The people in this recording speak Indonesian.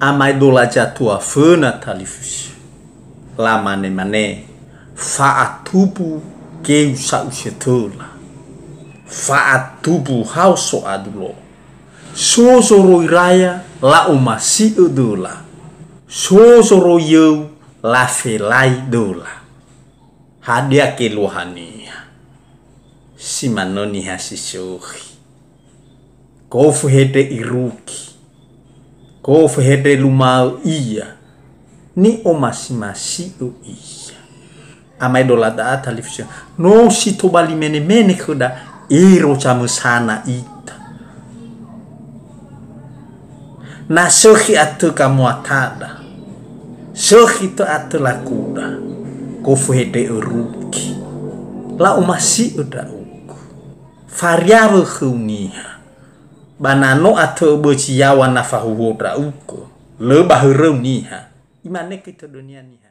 amai dola jatua fena talifus la mane faatubu keu sa usetola faatubu hauso adulo sosoro iraya la umasi dola sosoro yeu la felai dola hadia keluhania si manoni hasisohi kofu hede iruki kofu hede lumau iya ni omasi iya amai dola da talifusio no si tobali mene kuda iro chamusana ita na sohi atu kamu atada sohi to atu lakuda kofu hede iruki la umasi uda uku variable khuniha banano atau beciawan nafahu wodra uko lebah niha imane kita dunia niha.